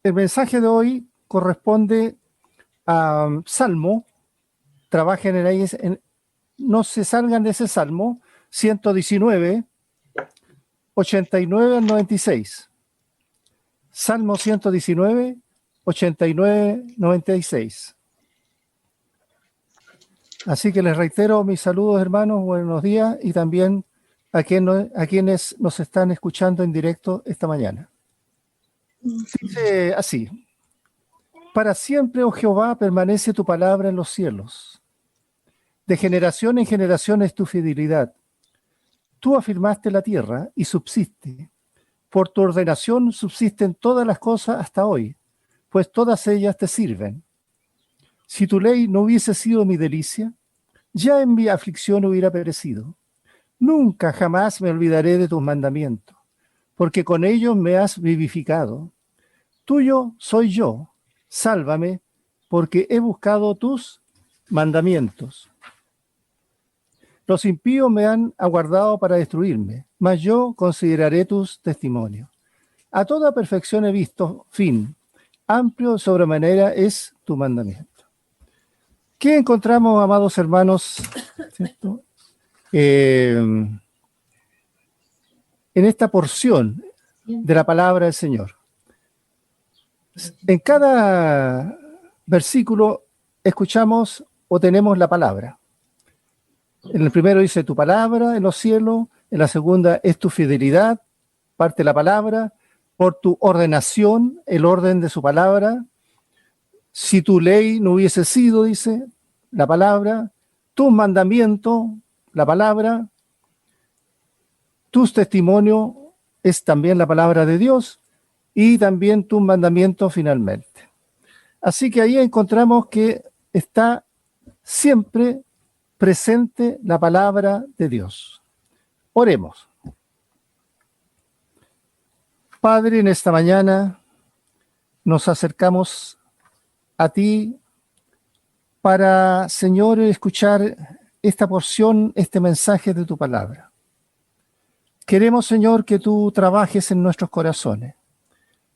El mensaje de hoy corresponde a Salmo. Trabajen en ahí, no se salgan de ese Salmo, 119, 89 al 96. Salmo 119, 89, 96. Así que les reitero mis saludos, hermanos, buenos días, y también a quienes nos están escuchando en directo esta mañana. Dice así: para siempre, oh Jehová, permanece tu palabra en los cielos. De generación en generación es tu fidelidad. Tú afirmaste la tierra y subsiste. Por tu ordenación subsisten todas las cosas hasta hoy, pues todas ellas te sirven. Si tu ley no hubiese sido mi delicia, ya en mi aflicción hubiera perecido. Nunca jamás me olvidaré de tus mandamientos, porque con ellos me has vivificado. Tuyo soy yo, sálvame, porque he buscado tus mandamientos. Los impíos me han aguardado para destruirme, mas yo consideraré tus testimonios. A toda perfección he visto fin, amplio sobremanera es tu mandamiento. ¿Qué encontramos, amados hermanos, ¿cierto? En esta porción de la palabra del Señor? En cada versículo escuchamos o tenemos la palabra. En el primero dice tu palabra en los cielos, en la segunda es tu fidelidad, parte de la palabra, por tu ordenación, el orden de su palabra. Si tu ley no hubiese sido, dice la palabra, tus mandamientos, la palabra, tus testimonios es también la palabra de Dios y también tus mandamientos finalmente. Así que ahí encontramos que está siempre presente la palabra de Dios. Oremos. Padre, en esta mañana nos acercamos a ti para, Señor, escuchar esta porción, este mensaje de tu palabra. Queremos, Señor, que tú trabajes en nuestros corazones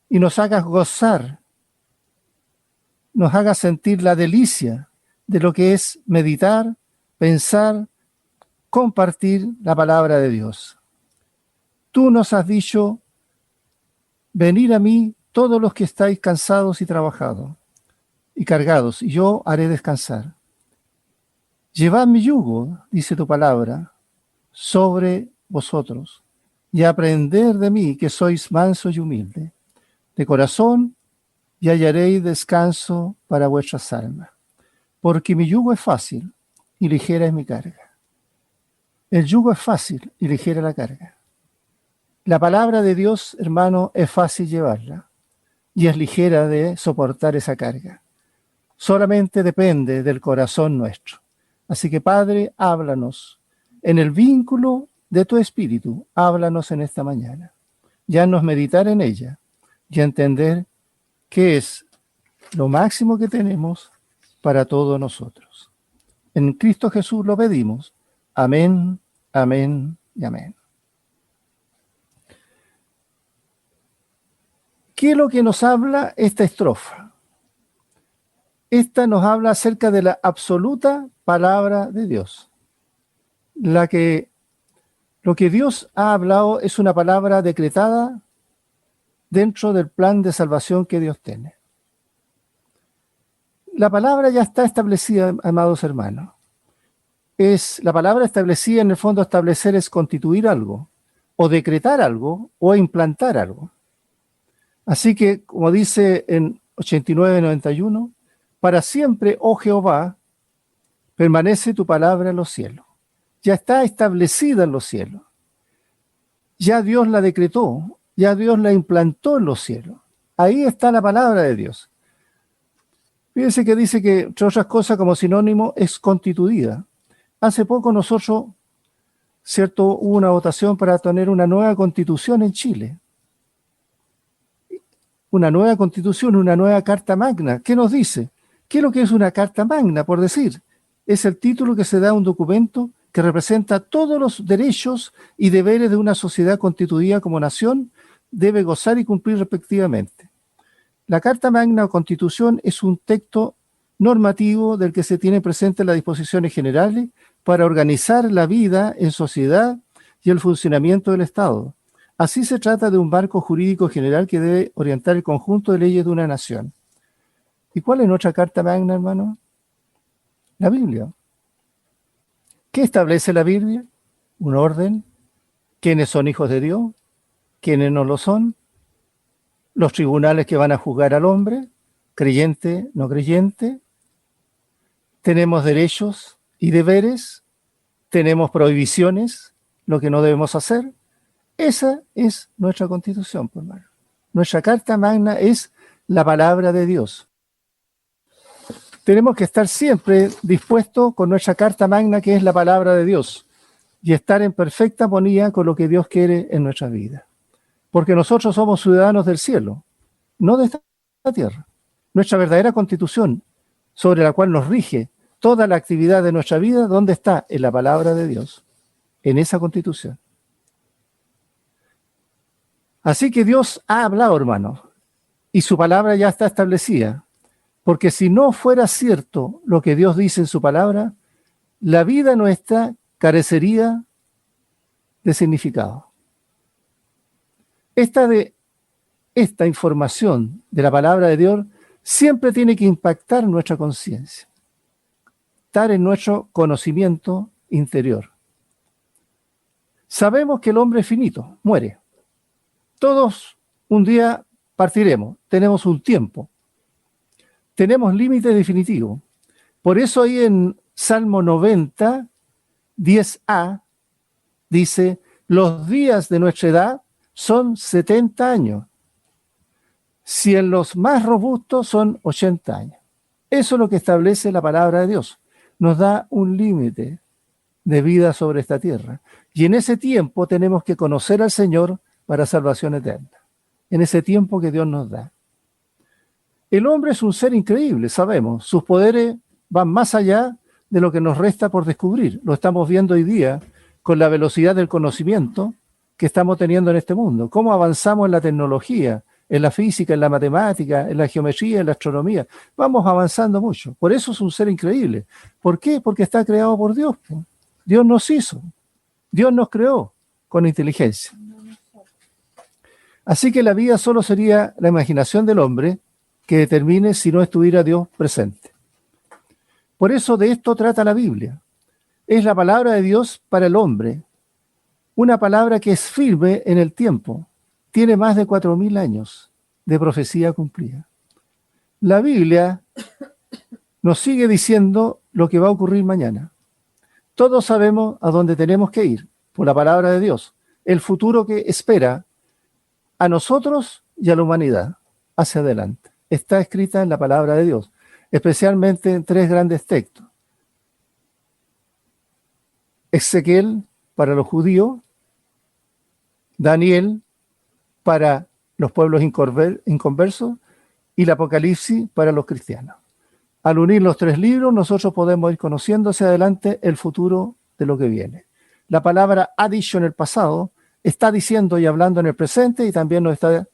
y nos hagas gozar, nos hagas sentir la delicia de lo que es meditar, pensar, compartir la palabra de Dios. Tú nos has dicho, venid a mí todos los que estáis cansados y trabajados y cargados, y yo haré descansar. Llevad mi yugo, dice tu palabra, sobre vosotros, y aprender de mí, que sois mansos y humildes, de corazón, y hallaréis descanso para vuestras almas. Porque mi yugo es fácil y ligera es mi carga. El yugo es fácil y ligera la carga. La palabra de Dios, hermano, es fácil llevarla y es ligera de soportar esa carga. Solamente depende del corazón nuestro. Así que, Padre, háblanos en el vínculo de tu espíritu. Háblanos en esta mañana. Ya nos meditar en ella y entender qué es lo máximo que tenemos para todos nosotros. En Cristo Jesús lo pedimos. Amén, amén y amén. ¿Qué es lo que nos habla esta estrofa? Esta nos habla acerca de la absoluta palabra de Dios. Lo que Dios ha hablado es una palabra decretada dentro del plan de salvación que Dios tiene. La palabra ya está establecida, amados hermanos. Es la palabra establecida, en el fondo establecer es constituir algo, o decretar algo, o implantar algo. Así que, como dice en 89-91, para siempre, oh Jehová, permanece tu palabra en los cielos. Ya está establecida en los cielos. Ya Dios la decretó, ya Dios la implantó en los cielos. Ahí está la palabra de Dios. Fíjense que dice que, entre otras cosas, como sinónimo, es constituida. Hace poco nosotros, ¿cierto?, hubo una votación para tener una nueva constitución en Chile. Una nueva constitución, una nueva carta magna. ¿Qué nos dice? ¿Qué es lo que es una carta magna, por decir? Es el título que se da a un documento que representa todos los derechos y deberes de una sociedad constituida como nación, debe gozar y cumplir respectivamente. La Carta Magna o Constitución es un texto normativo del que se tiene presente las disposiciones generales para organizar la vida en sociedad y el funcionamiento del Estado. Así se trata de un marco jurídico general que debe orientar el conjunto de leyes de una nación. ¿Y cuál es nuestra Carta Magna, hermano? La Biblia. ¿Qué establece la Biblia? Un orden. ¿Quiénes son hijos de Dios? ¿Quiénes no lo son? Los tribunales que van a juzgar al hombre, creyente, no creyente. Tenemos derechos y deberes. Tenemos prohibiciones, lo que no debemos hacer. Esa es nuestra Constitución, pues, hermano. Nuestra Carta Magna es la palabra de Dios. Tenemos que estar siempre dispuestos con nuestra Carta Magna, que es la palabra de Dios, y estar en perfecta armonía con lo que Dios quiere en nuestra vida. Porque nosotros somos ciudadanos del cielo, no de esta tierra. Nuestra verdadera Constitución, sobre la cual nos rige toda la actividad de nuestra vida, ¿dónde está? En la palabra de Dios, en esa Constitución. Así que Dios ha hablado, hermano, y su palabra ya está establecida. Porque si no fuera cierto lo que Dios dice en su palabra, la vida nuestra carecería de significado. Esta información de la palabra de Dios siempre tiene que impactar nuestra conciencia, estar en nuestro conocimiento interior. Sabemos que el hombre es finito, muere. Todos un día partiremos, tenemos un tiempo. Tenemos límite definitivo. Por eso ahí en Salmo 90, 10a, dice, los días de nuestra edad son 70 años. Si en los más robustos son 80 años. Eso es lo que establece la palabra de Dios. Nos da un límite de vida sobre esta tierra. Y en ese tiempo tenemos que conocer al Señor para salvación eterna. En ese tiempo que Dios nos da. El hombre es un ser increíble, sabemos. Sus poderes van más allá de lo que nos resta por descubrir. Lo estamos viendo hoy día con la velocidad del conocimiento que estamos teniendo en este mundo. Cómo avanzamos en la tecnología, en la física, en la matemática, en la geometría, en la astronomía. Vamos avanzando mucho. Por eso es un ser increíble. ¿Por qué? Porque está creado por Dios. Dios nos hizo. Dios nos creó con inteligencia. Así que la vida solo sería la imaginación del hombre que determine si no estuviera Dios presente. Por eso de esto trata la Biblia. Es la palabra de Dios para el hombre. Una palabra que es firme en el tiempo. Tiene más de 4.000 años de profecía cumplida. La Biblia nos sigue diciendo lo que va a ocurrir mañana. Todos sabemos a dónde tenemos que ir por la palabra de Dios. El futuro que espera a nosotros y a la humanidad hacia adelante. Está escrita en la palabra de Dios, especialmente en 3 grandes textos. Ezequiel para los judíos, Daniel para los pueblos inconversos y el Apocalipsis para los cristianos. Al unir los 3 libros, nosotros podemos ir conociendo hacia adelante el futuro de lo que viene. La palabra ha dicho en el pasado, está diciendo y hablando en el presente y también nos está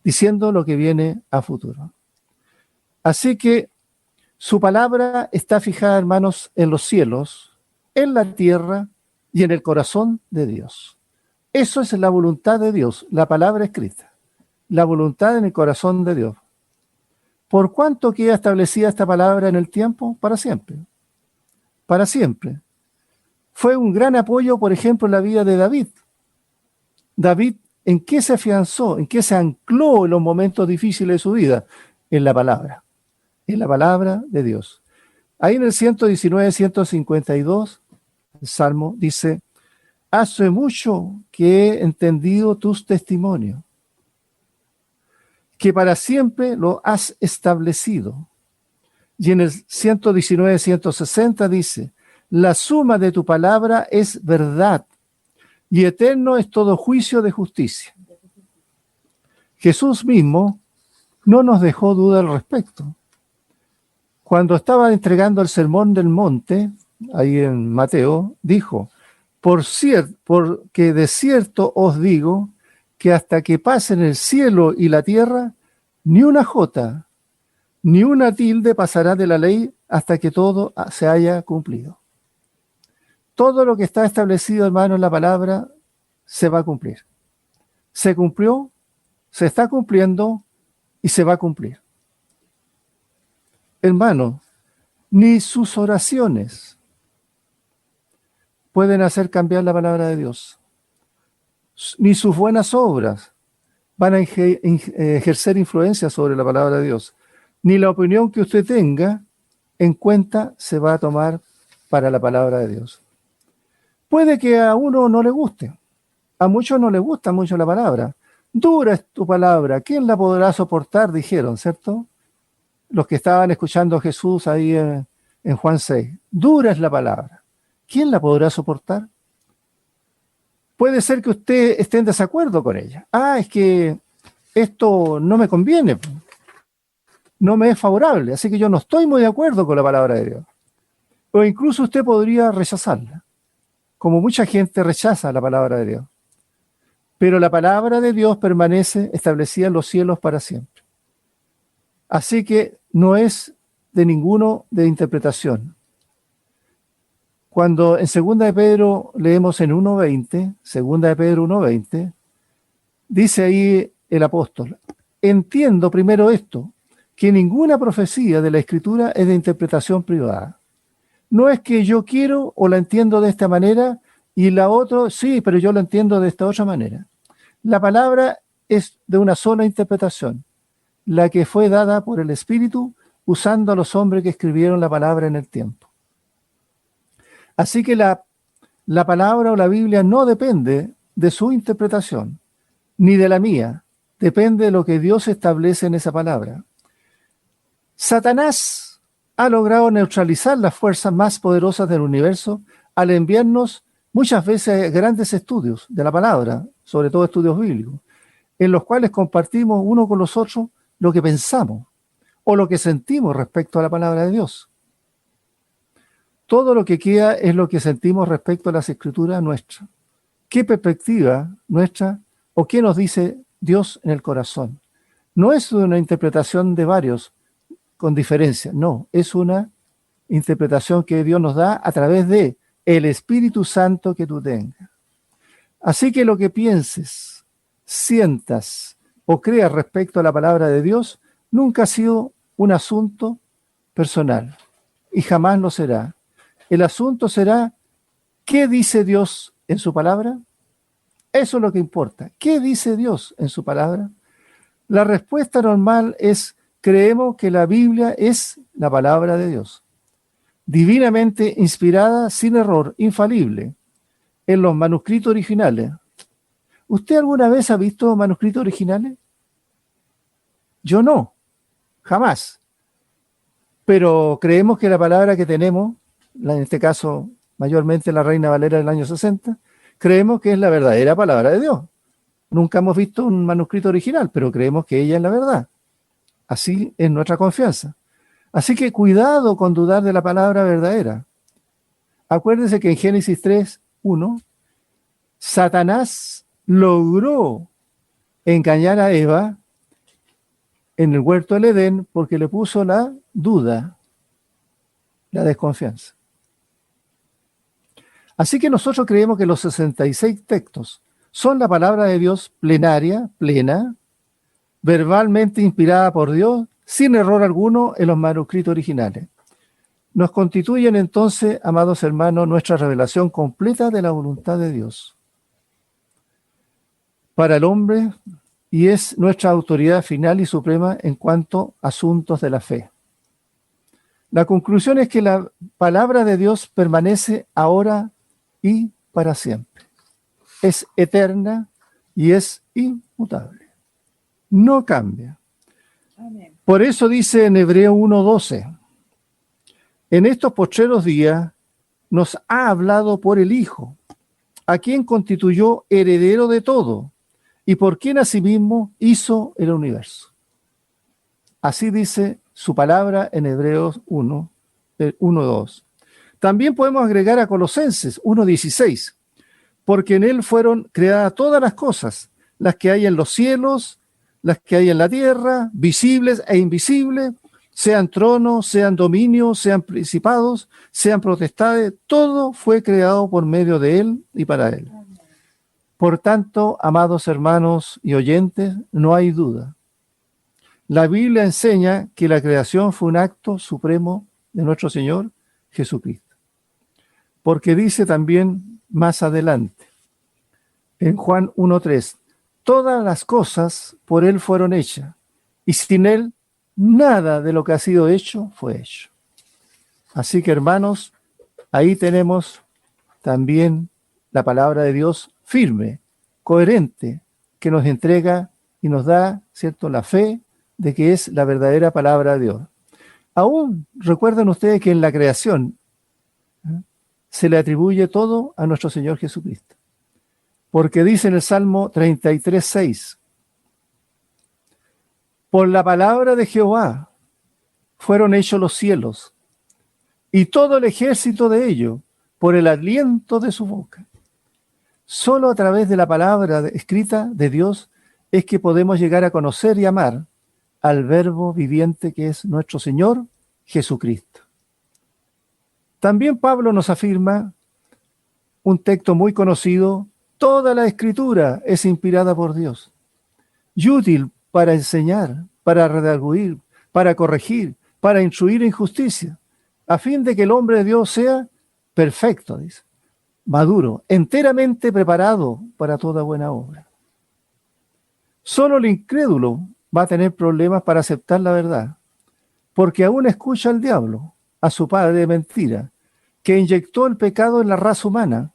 diciendo lo que viene a futuro. Así que su palabra está fijada, hermanos, en los cielos, en la tierra y en el corazón de Dios. Eso es la voluntad de Dios, la palabra escrita, la voluntad en el corazón de Dios. ¿Por cuánto queda establecida esta palabra en el tiempo? Para siempre. Para siempre. Fue un gran apoyo, por ejemplo, en la vida de David. David, ¿en qué se afianzó? ¿En qué se ancló en los momentos difíciles de su vida? En la palabra de Dios. Ahí en el 119, 152, el Salmo dice, hace mucho que he entendido tus testimonios, que para siempre lo has establecido. Y en el 119, 160 dice, la suma de tu palabra es verdad, y eterno es todo juicio de justicia. Jesús mismo no nos dejó duda al respecto. Cuando estaba entregando el sermón del monte, ahí en Mateo, dijo, porque de cierto os digo que hasta que pasen el cielo y la tierra, Ni una jota, ni una tilde pasará de la ley hasta que todo se haya cumplido. Todo lo que está establecido, hermano, en la palabra, se va a cumplir. Se cumplió, se está cumpliendo y se va a cumplir. Hermano, ni sus oraciones pueden hacer cambiar la palabra de Dios. Ni sus buenas obras van a ejercer influencia sobre la palabra de Dios. Ni la opinión que usted tenga en cuenta se va a tomar para la palabra de Dios. Puede que a uno no le guste. A muchos no les gusta mucho la palabra. Dura es tu palabra, ¿quién la podrá soportar? Dijeron, ¿cierto? Los que estaban escuchando a Jesús ahí en Juan 6. Dura es la palabra. ¿Quién la podrá soportar? Puede ser que usted esté en desacuerdo con ella. Es que esto no me conviene, no me es favorable, así que yo no estoy muy de acuerdo con la palabra de Dios. O incluso usted podría rechazarla, como mucha gente rechaza la palabra de Dios. Pero la palabra de Dios permanece establecida en los cielos para siempre. Así que no es de ninguno de interpretación. Cuando en 2 de Pedro leemos en 1:20, 2 de Pedro 1:20, dice ahí el apóstol: entiendo primero esto, que ninguna profecía de la Escritura es de interpretación privada. No es que yo quiero o la entiendo de esta manera y la otra, sí, pero yo la entiendo de esta otra manera. La palabra es de una sola interpretación, la que fue dada por el Espíritu usando a los hombres que escribieron la palabra en el tiempo. Así que la palabra o la Biblia no depende de su interpretación, ni de la mía. Depende de lo que Dios establece en esa palabra. Satanás ha logrado neutralizar las fuerzas más poderosas del universo al enviarnos muchas veces grandes estudios de la palabra, sobre todo estudios bíblicos, en los cuales compartimos uno con los otros lo que pensamos o lo que sentimos respecto a la palabra de Dios. Todo lo que queda es lo que sentimos respecto a las escrituras nuestras. ¿Qué perspectiva nuestra o qué nos dice Dios en el corazón? No es una interpretación de varios con diferencia, no, es una interpretación que Dios nos da a través de el Espíritu Santo que tú tengas. Así que lo que pienses, sientas o creas respecto a la palabra de Dios nunca ha sido un asunto personal y jamás lo será. El asunto será, ¿qué dice Dios en su palabra? Eso es lo que importa. ¿Qué dice Dios en su palabra? La respuesta normal es, creemos que la Biblia es la palabra de Dios, divinamente inspirada, sin error, infalible, en los manuscritos originales. ¿Usted alguna vez ha visto manuscritos originales? Yo no, jamás. Pero creemos que la palabra que tenemos, en este caso mayormente la Reina Valera del año 60, creemos que es la verdadera palabra de Dios. Nunca hemos visto un manuscrito original, pero creemos que ella es la verdad. Así es nuestra confianza. Así que cuidado con dudar de la palabra verdadera. Acuérdense que en Génesis 3:1, Satanás logró engañar a Eva en el huerto del Edén porque le puso la duda, la desconfianza. Así que nosotros creemos que los 66 textos son la palabra de Dios plenaria, plena, verbalmente inspirada por Dios, sin error alguno en los manuscritos originales. Nos constituyen entonces, amados hermanos, nuestra revelación completa de la voluntad de Dios para el hombre y es nuestra autoridad final y suprema en cuanto a asuntos de la fe. La conclusión es que la palabra de Dios permanece ahora y para siempre. Es eterna y es inmutable. No cambia. Amén. Por eso dice en Hebreo 1:12, en estos postreros días nos ha hablado por el Hijo, a quien constituyó heredero de todo y por quien asimismo hizo el universo. Así dice su palabra en Hebreos 1:2. También podemos agregar a Colosenses 1:16, porque en él fueron creadas todas las cosas, las que hay en los cielos, las que hay en la tierra, visibles e invisibles, sean tronos, sean dominios, sean principados, sean potestades, todo fue creado por medio de Él y para Él. Por tanto, amados hermanos y oyentes, no hay duda. La Biblia enseña que la creación fue un acto supremo de nuestro Señor Jesucristo. Porque dice también más adelante, en Juan 1:3, todas las cosas por Él fueron hechas, y sin Él nada de lo que ha sido hecho fue hecho. Así que, hermanos, ahí tenemos también la palabra de Dios firme, coherente, que nos entrega y nos da, ¿cierto?, la fe de que es la verdadera palabra de Dios. Aún recuerden ustedes que en la creación se le atribuye todo a nuestro Señor Jesucristo. Porque dice en el Salmo 33:6, por la palabra de Jehová fueron hechos los cielos, y todo el ejército de ellos, por el aliento de su boca. Solo a través de la palabra escrita de Dios es que podemos llegar a conocer y amar al verbo viviente que es nuestro Señor Jesucristo. También Pablo nos afirma un texto muy conocido: toda la escritura es inspirada por Dios y útil para enseñar, para redarguir, para corregir, para instruir en justicia, a fin de que el hombre de Dios sea perfecto, dice, maduro, enteramente preparado para toda buena obra. Solo el incrédulo va a tener problemas para aceptar la verdad, porque aún escucha al diablo, a su padre de mentira, que inyectó el pecado en la raza humana,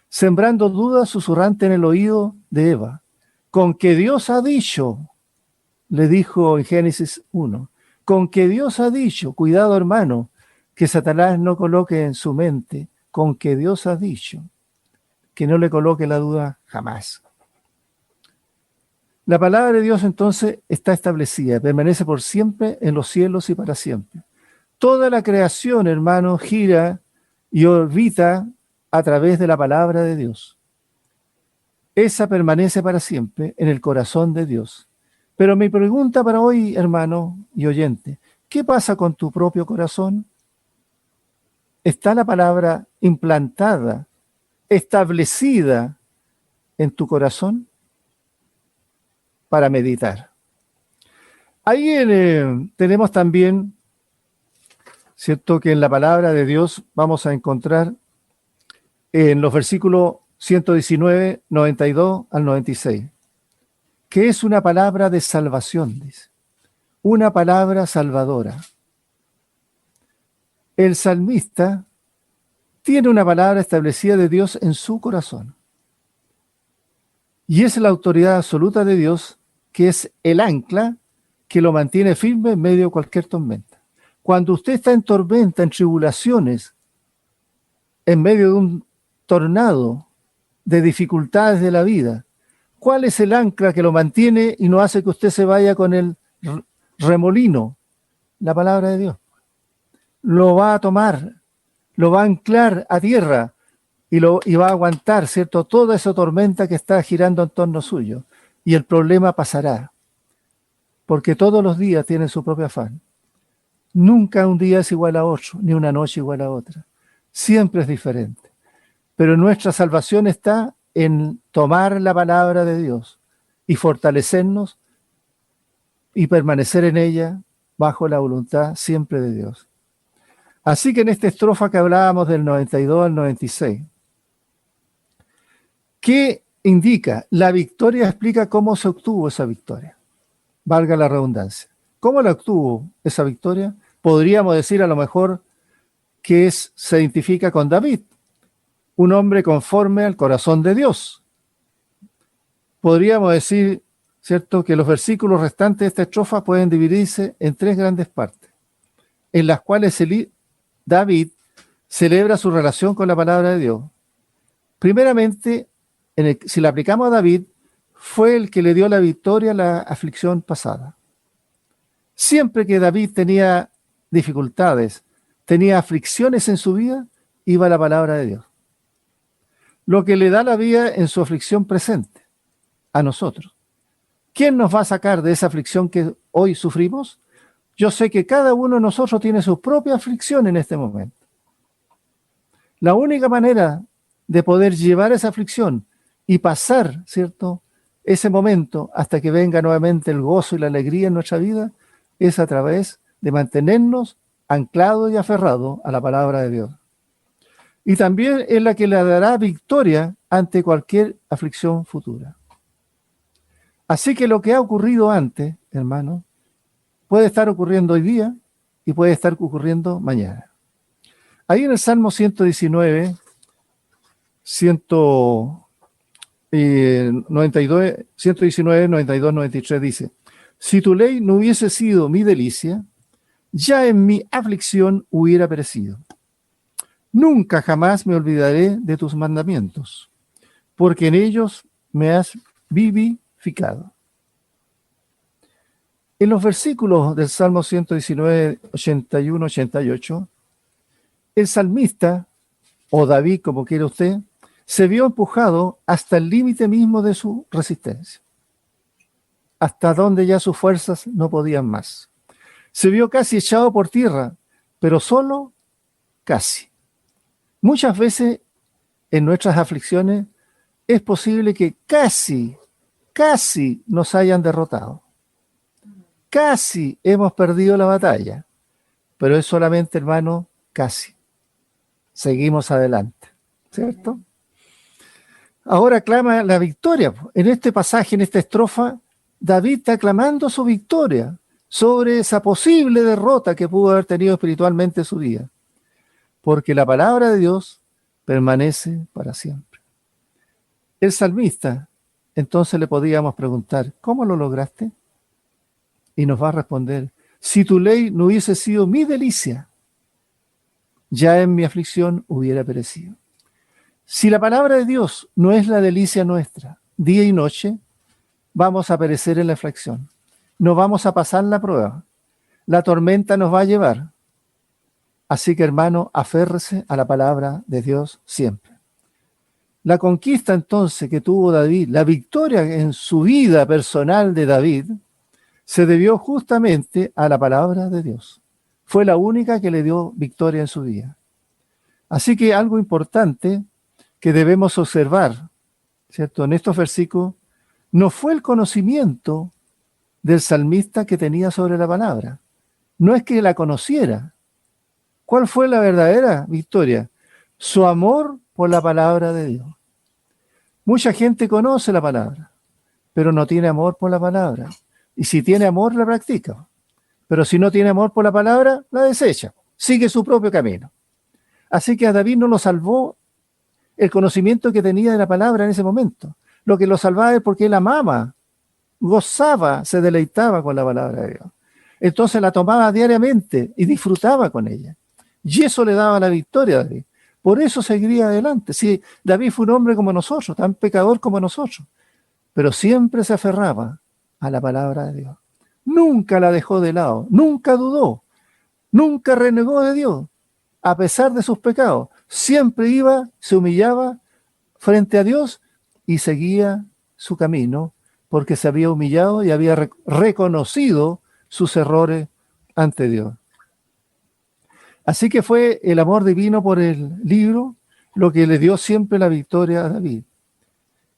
sembrando dudas susurrantes en el oído de Eva. Con que Dios ha dicho, le dijo en Génesis 1, con que Dios ha dicho, cuidado hermano, que Satanás no coloque en su mente, con que Dios ha dicho, que no le coloque la duda jamás. La palabra de Dios entonces está establecida, permanece por siempre en los cielos y para siempre. Toda la creación, hermano, gira y orbita a través de la palabra de Dios. Esa permanece para siempre en el corazón de Dios. Pero mi pregunta para hoy, hermano y oyente, ¿qué pasa con tu propio corazón? ¿Está la palabra implantada, establecida en tu corazón? Para meditar. Ahí tenemos también, ¿cierto?, que en la palabra de Dios vamos a encontrar en los versículos 119, 92 al 96, que es una palabra de salvación, dice, una palabra salvadora. El salmista tiene una palabra establecida de Dios en su corazón. Y es la autoridad absoluta de Dios, que es el ancla que lo mantiene firme en medio de cualquier tormenta. Cuando usted está en tormenta, en tribulaciones, en medio de un tornado de dificultades de la vida, ¿cuál es el ancla que lo mantiene y no hace que usted se vaya con el remolino? La palabra de Dios. Lo va a tomar, lo va a anclar a tierra y va a aguantar, ¿cierto?, toda esa tormenta que está girando en torno suyo. Y el problema pasará, porque todos los días tienen su propio afán. Nunca un día es igual a otro, ni una noche igual a otra. Siempre es diferente. Pero nuestra salvación está en tomar la palabra de Dios y fortalecernos y permanecer en ella bajo la voluntad siempre de Dios. Así que en esta estrofa que hablábamos del 92 al 96, ¿qué indica? La victoria explica cómo se obtuvo esa victoria. Valga la redundancia. ¿Cómo la obtuvo esa victoria? Podríamos decir a lo mejor que se identifica con David, un hombre conforme al corazón de Dios. Podríamos decir, ¿cierto?, que los versículos restantes de esta estrofa pueden dividirse en tres grandes partes, en las cuales David celebra su relación con la palabra de Dios. Primeramente, si la aplicamos a David, fue el que le dio la victoria a la aflicción pasada. Siempre que David tenía dificultades, tenía aflicciones en su vida, iba a la palabra de Dios. Lo que le da la vida en su aflicción presente, a nosotros. ¿Quién nos va a sacar de esa aflicción que hoy sufrimos? Yo sé que cada uno de nosotros tiene su propia aflicción en este momento. La única manera de poder llevar esa aflicción y pasar, ¿cierto?, ese momento hasta que venga nuevamente el gozo y la alegría en nuestra vida es a través de mantenernos anclados y aferrados a la palabra de Dios. Y también es la que le dará victoria ante cualquier aflicción futura. Así que lo que ha ocurrido antes, hermano, puede estar ocurriendo hoy día y puede estar ocurriendo mañana. Ahí en el Salmo 119, 119, 92, 93 dice: si tu ley no hubiese sido mi delicia, ya en mi aflicción hubiera perecido. Nunca jamás me olvidaré de tus mandamientos, porque en ellos me has vivificado. En los versículos del Salmo 119, 81, 88, el salmista, o David, como quiera usted, se vio empujado hasta el límite mismo de su resistencia, hasta donde ya sus fuerzas no podían más. Se vio casi echado por tierra, pero solo casi. Muchas veces en nuestras aflicciones es posible que casi nos hayan derrotado. Casi hemos perdido la batalla, pero es solamente, hermano, casi. Seguimos adelante, ¿cierto? Ahora clama la victoria. En este pasaje, en esta estrofa, David está clamando su victoria sobre esa posible derrota que pudo haber tenido espiritualmente en su vida. Porque la palabra de Dios permanece para siempre. El salmista, entonces le podíamos preguntar, ¿cómo lo lograste? Y nos va a responder, si tu ley no hubiese sido mi delicia, ya en mi aflicción hubiera perecido. Si la palabra de Dios no es la delicia nuestra, día y noche, vamos a perecer en la aflicción. No vamos a pasar la prueba. La tormenta nos va a llevar. Así que, hermano, aférrese a la palabra de Dios siempre. La conquista entonces que tuvo David, la victoria en su vida personal de David, se debió justamente a la palabra de Dios. Fue la única que le dio victoria en su vida. Así que algo importante que debemos observar, ¿cierto?, en estos versículos, no fue el conocimiento del salmista que tenía sobre la palabra. No es que la conociera. ¿Cuál fue la verdadera victoria? Su amor por la palabra de Dios. Mucha gente conoce la palabra, pero no tiene amor por la palabra. Y si tiene amor, la practica. Pero si no tiene amor por la palabra, la desecha. Sigue su propio camino. Así que a David no lo salvó el conocimiento que tenía de la palabra en ese momento. Lo que lo salvaba es porque él amaba, gozaba, se deleitaba con la palabra de Dios. Entonces la tomaba diariamente y disfrutaba con ella. Y eso le daba la victoria a David. Por eso seguiría adelante. Sí, David fue un hombre como nosotros, tan pecador como nosotros, pero siempre se aferraba a la palabra de Dios. Nunca la dejó de lado, nunca dudó, nunca renegó de Dios, a pesar de sus pecados. Siempre iba, se humillaba frente a Dios y seguía su camino, porque se había humillado y había reconocido sus errores ante Dios. Así que fue el amor divino por el libro lo que le dio siempre la victoria a David.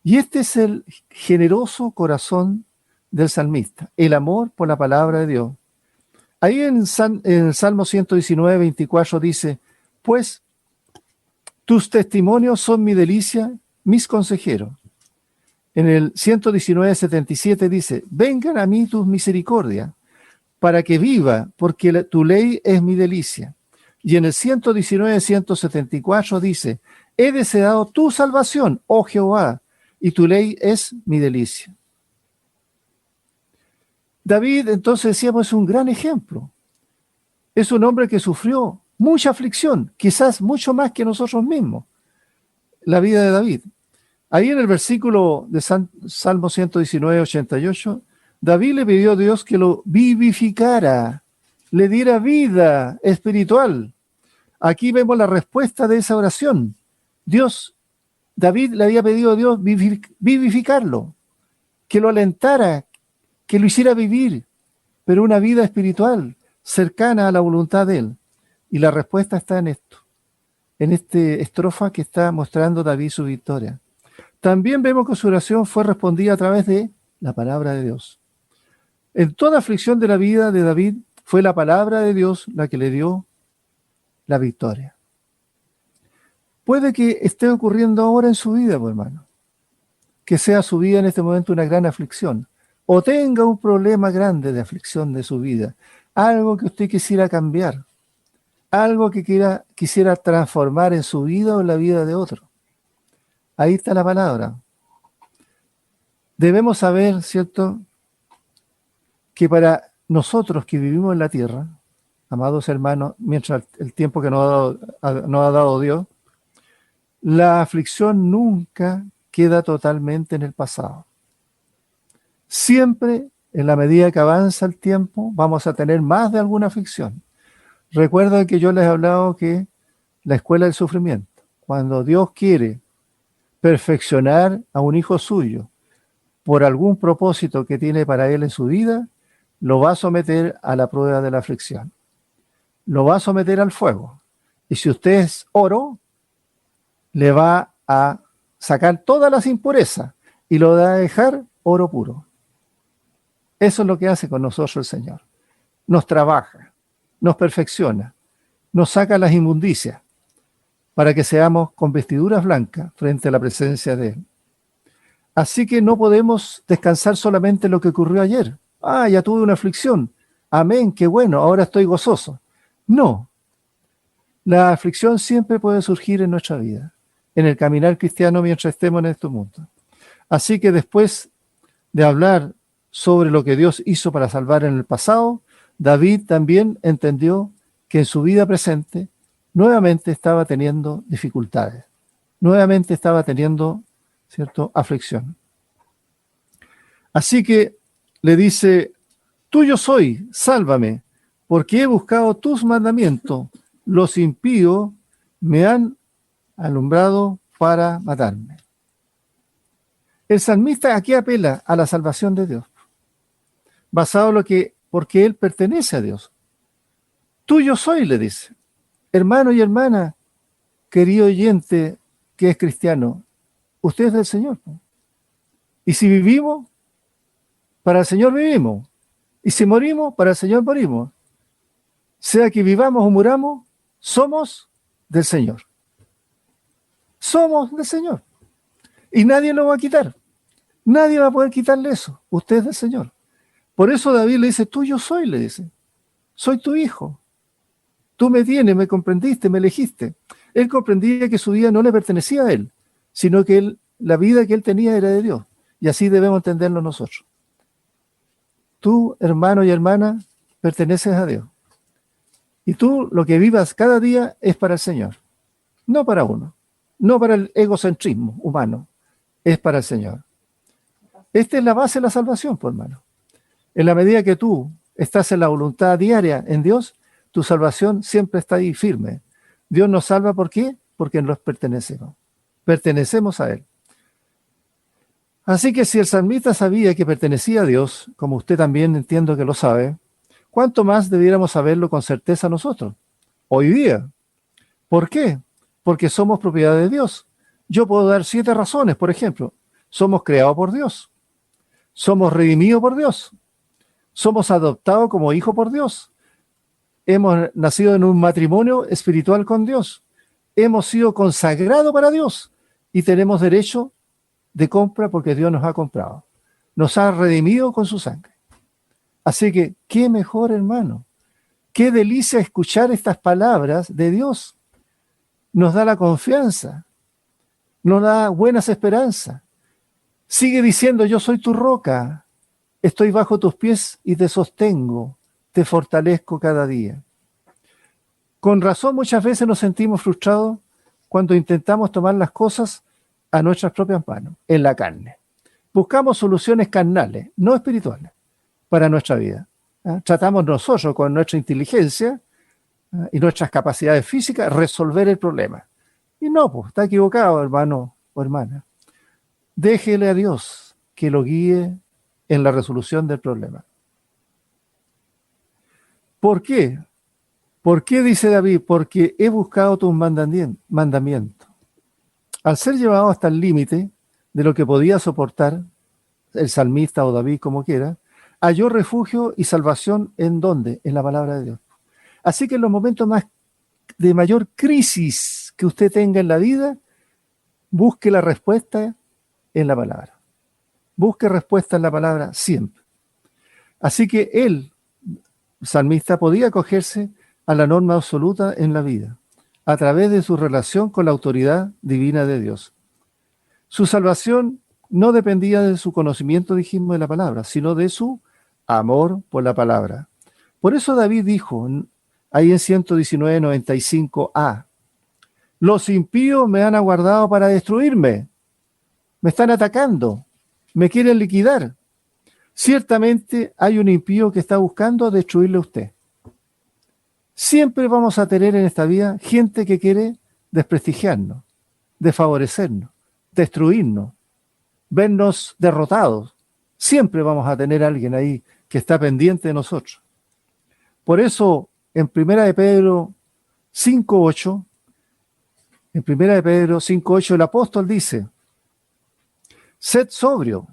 Y este es el generoso corazón del salmista, el amor por la palabra de Dios. Ahí en el Salmo 119, 24 dice, pues tus testimonios son mi delicia, mis consejeros. En el 119, 77 dice, vengan a mí tus misericordias, para que viva, porque tu ley es mi delicia. Y en el 119, 174 dice, he deseado tu salvación, oh Jehová, y tu ley es mi delicia. David, entonces decíamos, es un gran ejemplo. Es un hombre que sufrió mucha aflicción, quizás mucho más que nosotros mismos, la vida de David. Ahí en el versículo de Salmo 119, 88, David le pidió a Dios que lo vivificara, le diera vida espiritual. Aquí vemos la respuesta de esa oración. David le había pedido a Dios vivificarlo, que lo alentara, que lo hiciera vivir, pero una vida espiritual cercana a la voluntad de Él. Y la respuesta está en esto, en esta estrofa que está mostrando David su victoria. También vemos que su oración fue respondida a través de la palabra de Dios. En toda aflicción de la vida de David fue la palabra de Dios la que le dio la victoria. Puede que esté ocurriendo ahora en su vida, pues, hermano, que sea su vida en este momento una gran aflicción, o tenga un problema grande de aflicción de su vida, algo que usted quisiera cambiar, algo que quisiera transformar en su vida o en la vida de otro. Ahí está la palabra. Debemos saber, ¿cierto?, que para nosotros que vivimos en la tierra, amados hermanos, mientras el tiempo que nos ha dado Dios, la aflicción nunca queda totalmente en el pasado. Siempre, en la medida que avanza el tiempo, vamos a tener más de alguna aflicción. Recuerden que yo les he hablado que la escuela del sufrimiento, cuando Dios quiere perfeccionar a un hijo suyo por algún propósito que tiene para él en su vida, lo va a someter a la prueba de la aflicción. Lo va a someter al fuego. Y si usted es oro, le va a sacar todas las impurezas y lo va a dejar oro puro. Eso es lo que hace con nosotros el Señor. Nos trabaja, nos perfecciona, nos saca las inmundicias para que seamos con vestiduras blancas frente a la presencia de Él. Así que no podemos descansar solamente en lo que ocurrió ayer. Ya tuve una aflicción. Amén, qué bueno, ahora estoy gozoso. No. La aflicción siempre puede surgir en nuestra vida, en el caminar cristiano mientras estemos en este mundo. Así que después de hablar sobre lo que Dios hizo para salvar en el pasado, David también entendió que en su vida presente nuevamente estaba teniendo dificultades, nuevamente estaba teniendo, ¿cierto?, aflicción. Así que le dice: tuyo soy, sálvame, porque he buscado tus mandamientos, los impíos me han alumbrado para matarme. El salmista aquí apela a la salvación de Dios, basado en lo que, porque él pertenece a Dios. Tuyo soy, le dice. Hermano y hermana, querido oyente que es cristiano, usted es del Señor. Y si vivimos, para el Señor vivimos. Y si morimos, para el Señor morimos. Sea que vivamos o muramos, somos del Señor. Somos del Señor. Y nadie lo va a quitar. Nadie va a poder quitarle eso. Usted es del Señor. Por eso David le dice: tuyo soy, le dice. Soy tu hijo. Tú me tienes, me comprendiste, me elegiste. Él comprendía que su vida no le pertenecía a él, sino que la vida que él tenía era de Dios. Y así debemos entenderlo nosotros. Tú, hermano y hermana, perteneces a Dios. Y tú lo que vivas cada día es para el Señor. No para uno. No para el egocentrismo humano. Es para el Señor. Esta es la base de la salvación, pues, hermano. En la medida que tú estás en la voluntad diaria en Dios, tu salvación siempre está ahí firme. Dios nos salva, ¿por qué? Porque nos pertenecemos. Pertenecemos a Él. Así que si el salmista sabía que pertenecía a Dios, como usted también entiendo que lo sabe, ¿cuánto más debiéramos saberlo con certeza nosotros? Hoy día. ¿Por qué? Porque somos propiedad de Dios. Yo puedo dar 7 razones, por ejemplo. Somos creados por Dios. Somos redimidos por Dios. Somos adoptados como hijos por Dios. Hemos nacido en un matrimonio espiritual con Dios. Hemos sido consagrados para Dios y tenemos derecho de compra porque Dios nos ha comprado. Nos ha redimido con su sangre. Así que, qué mejor, hermano. Qué delicia escuchar estas palabras de Dios. Nos da la confianza. Nos da buenas esperanzas. Sigue diciendo: yo soy tu roca. Estoy bajo tus pies y te sostengo. Te fortalezco cada día. Con razón muchas veces nos sentimos frustrados cuando intentamos tomar las cosas a nuestras propias manos, en la carne. Buscamos soluciones carnales, no espirituales, para nuestra vida. Tratamos nosotros con nuestra inteligencia y nuestras capacidades físicas resolver el problema. Y no, pues está equivocado, hermano o hermana. Déjele a Dios que lo guíe en la resolución del problema. ¿Por qué? ¿Por qué dice David? Porque he buscado tus mandamientos. Al ser llevado hasta el límite de lo que podía soportar el salmista o David, como quiera, halló refugio y salvación ¿en dónde? En la palabra de Dios. Así que en los momentos de mayor crisis que usted tenga en la vida, busque la respuesta en la palabra. Busque respuesta en la palabra siempre. Así que él, salmista, podía acogerse a la norma absoluta en la vida, a través de su relación con la autoridad divina de Dios. Su salvación no dependía de su conocimiento, dijimos, de la palabra, sino de su amor por la palabra. Por eso David dijo, ahí en 119:95a, los impíos me han aguardado para destruirme, me están atacando, me quieren liquidar. Ciertamente hay un impío que está buscando destruirle a usted. Siempre vamos a tener en esta vida gente que quiere desprestigiarnos, desfavorecernos, destruirnos, vernos derrotados. Siempre vamos a tener a alguien ahí que está pendiente de nosotros. Por eso, en Primera de Pedro 5:8, el apóstol dice, sed sobrio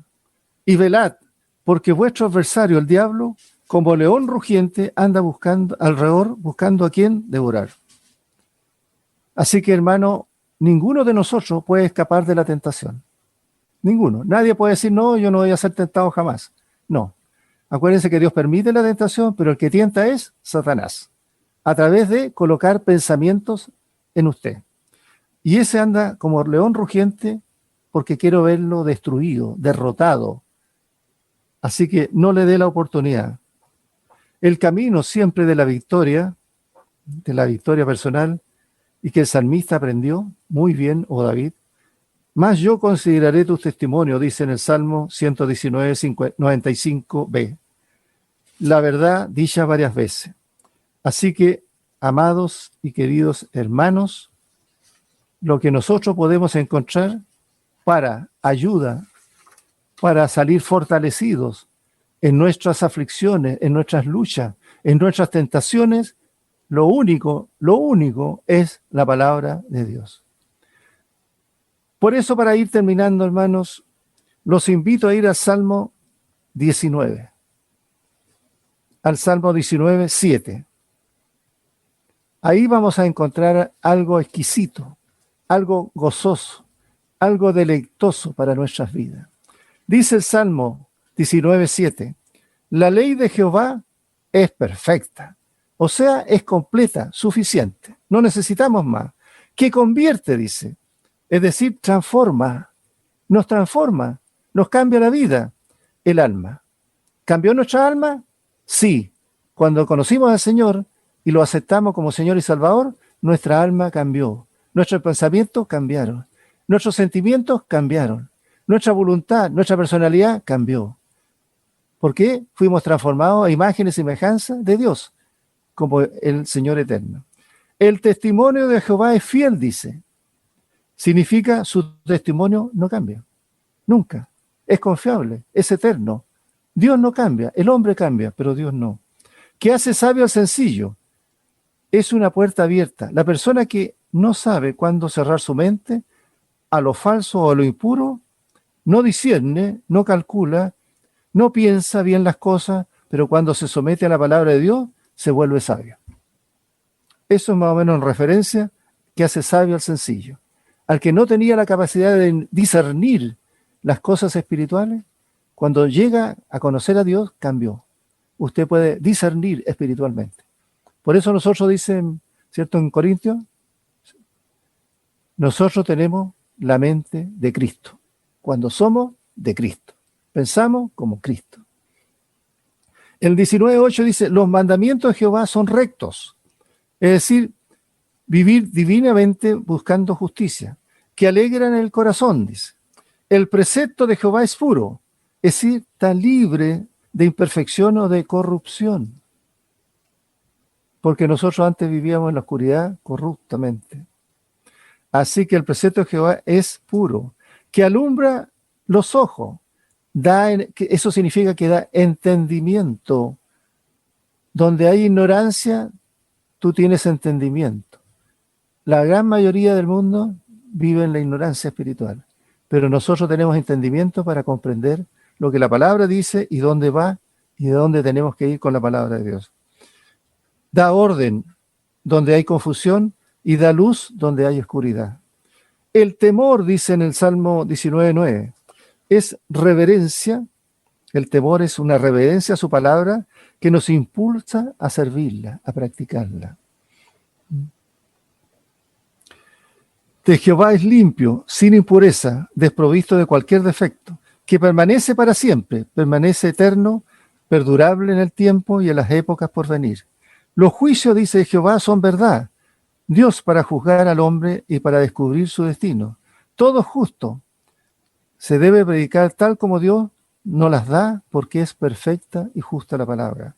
y velad, porque vuestro adversario, el diablo, como león rugiente, anda buscando a quien devorar. Así que, hermano, ninguno de nosotros puede escapar de la tentación. Ninguno. Nadie puede decir, no, yo no voy a ser tentado jamás. No. Acuérdense que Dios permite la tentación, pero el que tienta es Satanás, a través de colocar pensamientos en usted. Y ese anda como león rugiente porque quiero verlo destruido, derrotado. Así que no le dé la oportunidad. El camino siempre de la victoria personal, y que el salmista aprendió muy bien, o David, más yo consideraré tu testimonio, dice en el Salmo 119:95b. La verdad dicha varias veces. Así que, amados y queridos hermanos, lo que nosotros podemos encontrar para ayuda, para salir fortalecidos en nuestras aflicciones, en nuestras luchas, en nuestras tentaciones, lo único es la palabra de Dios. Por eso, para ir terminando, hermanos, los invito a ir al Salmo 19. Al Salmo 19:7. Ahí vamos a encontrar algo exquisito, algo gozoso, algo deleitoso para nuestras vidas. Dice el Salmo 19:7, la ley de Jehová es perfecta, o sea, es completa, suficiente, no necesitamos más, que convierte, dice, es decir, transforma, nos cambia la vida, el alma. ¿Cambió nuestra alma? Sí. Cuando conocimos al Señor y lo aceptamos como Señor y Salvador, nuestra alma cambió, nuestros pensamientos cambiaron, nuestros sentimientos cambiaron, nuestra voluntad, nuestra personalidad cambió. ¿Por qué? Fuimos transformados a imagen y semejanza de Dios, como el Señor eterno. El testimonio de Jehová es fiel, dice. Significa su testimonio no cambia, nunca. Es confiable, es eterno. Dios no cambia, el hombre cambia, pero Dios no. ¿Qué hace sabio al sencillo? Es una puerta abierta. La persona que no sabe cuándo cerrar su mente a lo falso o a lo impuro, no discierne, no calcula, no piensa bien las cosas, pero cuando se somete a la palabra de Dios, se vuelve sabio. Eso es más o menos en referencia que hace sabio al sencillo. Al que no tenía la capacidad de discernir las cosas espirituales, cuando llega a conocer a Dios, cambió. Usted puede discernir espiritualmente. Por eso nosotros dicen, ¿cierto? En Corintios, nosotros tenemos la mente de Cristo. Cuando somos de Cristo, pensamos como Cristo. El 19:8 dice, los mandamientos de Jehová son rectos. Es decir, vivir divinamente buscando justicia, que alegran el corazón, dice. El precepto de Jehová es puro, es decir, está libre de imperfección o de corrupción. Porque nosotros antes vivíamos en la oscuridad corruptamente. Así que el precepto de Jehová es puro, que alumbra los ojos, Eso significa que da entendimiento. Donde hay ignorancia, tú tienes entendimiento. La gran mayoría del mundo vive en la ignorancia espiritual, pero nosotros tenemos entendimiento para comprender lo que la palabra dice y dónde va y de dónde tenemos que ir con la palabra de Dios. Da orden donde hay confusión y da luz donde hay oscuridad. El temor, dice en el Salmo 19:9, es reverencia. El temor es una reverencia a su palabra que nos impulsa a servirla, a practicarla. De Jehová es limpio, sin impureza, desprovisto de cualquier defecto, que permanece para siempre, permanece eterno, perdurable en el tiempo y en las épocas por venir. Los juicios, dice Jehová, son verdad. Dios para juzgar al hombre y para descubrir su destino. Todo es justo. Se debe predicar tal como Dios nos las da, porque es perfecta y justa la palabra.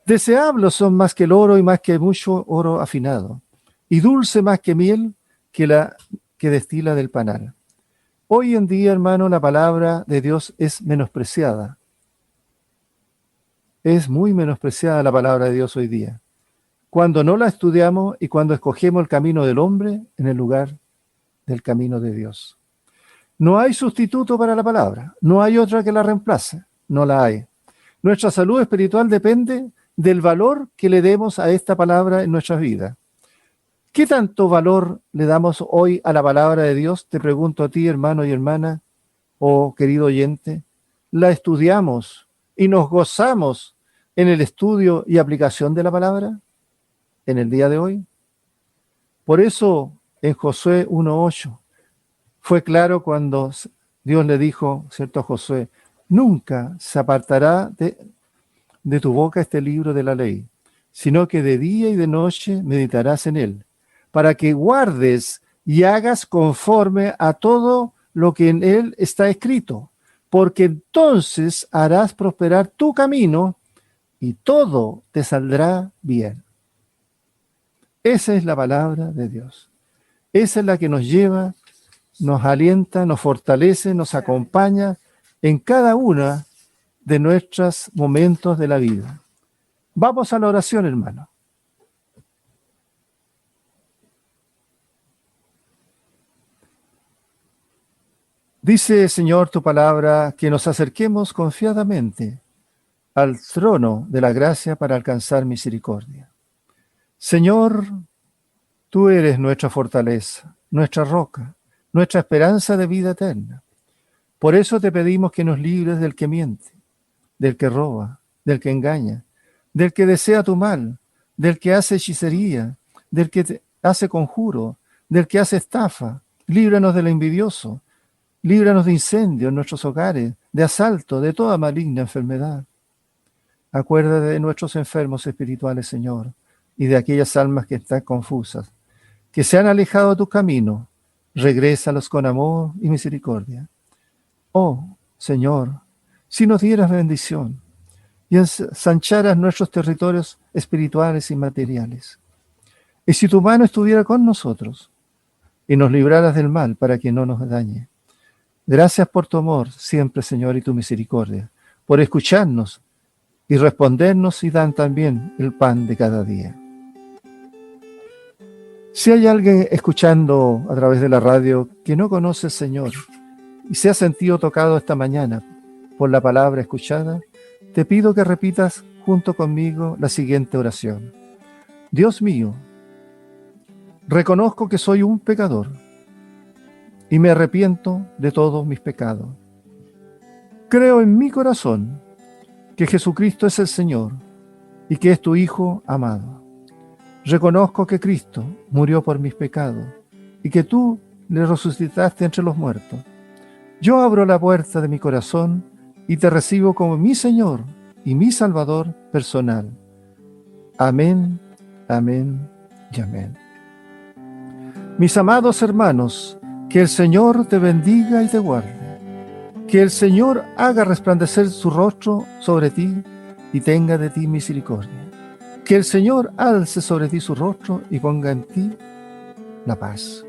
Deseables son más que el oro y más que mucho oro afinado, y dulce más que miel que destila del panal. Hoy en día, hermano, la palabra de Dios es menospreciada. Es muy menospreciada la palabra de Dios hoy día, cuando no la estudiamos y cuando escogemos el camino del hombre en el lugar del camino de Dios. No hay sustituto para la palabra, no hay otra que la reemplace, no la hay. Nuestra salud espiritual depende del valor que le demos a esta palabra en nuestras vidas. ¿Qué tanto valor le damos hoy a la palabra de Dios? Te pregunto a ti, hermano y hermana, o querido oyente. ¿La estudiamos y nos gozamos en el estudio y aplicación de la palabra en el día de hoy? Por eso en Josué 1:8 fue claro cuando Dios le dijo, ¿cierto?, a Josué: nunca se apartará de tu boca este libro de la ley, sino que de día y de noche meditarás en él, para que guardes y hagas conforme a todo lo que en él está escrito, porque entonces harás prosperar tu camino y todo te saldrá bien. Esa es la palabra de Dios. Esa es la que nos lleva, nos alienta, nos fortalece, nos acompaña en cada uno de nuestros momentos de la vida. Vamos a la oración, hermano. Dice, Señor, tu palabra, que nos acerquemos confiadamente al trono de la gracia para alcanzar misericordia. Señor, tú eres nuestra fortaleza, nuestra roca, nuestra esperanza de vida eterna. Por eso te pedimos que nos libres del que miente, del que roba, del que engaña, del que desea tu mal, del que hace hechicería, del que hace conjuro, del que hace estafa. Líbranos del envidioso, líbranos de incendio en nuestros hogares, de asalto, de toda maligna enfermedad. Acuérdate de nuestros enfermos espirituales, Señor, y de aquellas almas que están confusas, que se han alejado de tu camino. Regrésalos con amor y misericordia. Oh, Señor, si nos dieras bendición y ensancharas nuestros territorios espirituales y materiales, y si tu mano estuviera con nosotros y nos libraras del mal para que no nos dañe. Gracias por tu amor siempre, Señor, y tu misericordia, por escucharnos y respondernos y dan también el pan de cada día. Si hay alguien escuchando a través de la radio que no conoce al Señor y se ha sentido tocado esta mañana por la palabra escuchada, te pido que repitas junto conmigo la siguiente oración. Dios mío, reconozco que soy un pecador y me arrepiento de todos mis pecados. Creo en mi corazón que Jesucristo es el Señor y que es tu Hijo amado. Reconozco que Cristo murió por mis pecados y que tú le resucitaste entre los muertos. Yo abro la puerta de mi corazón y te recibo como mi Señor y mi Salvador personal. Amén, amén y amén. Mis amados hermanos, que el Señor te bendiga y te guarde. Que el Señor haga resplandecer su rostro sobre ti y tenga de ti misericordia. Que el Señor alce sobre ti su rostro y ponga en ti la paz.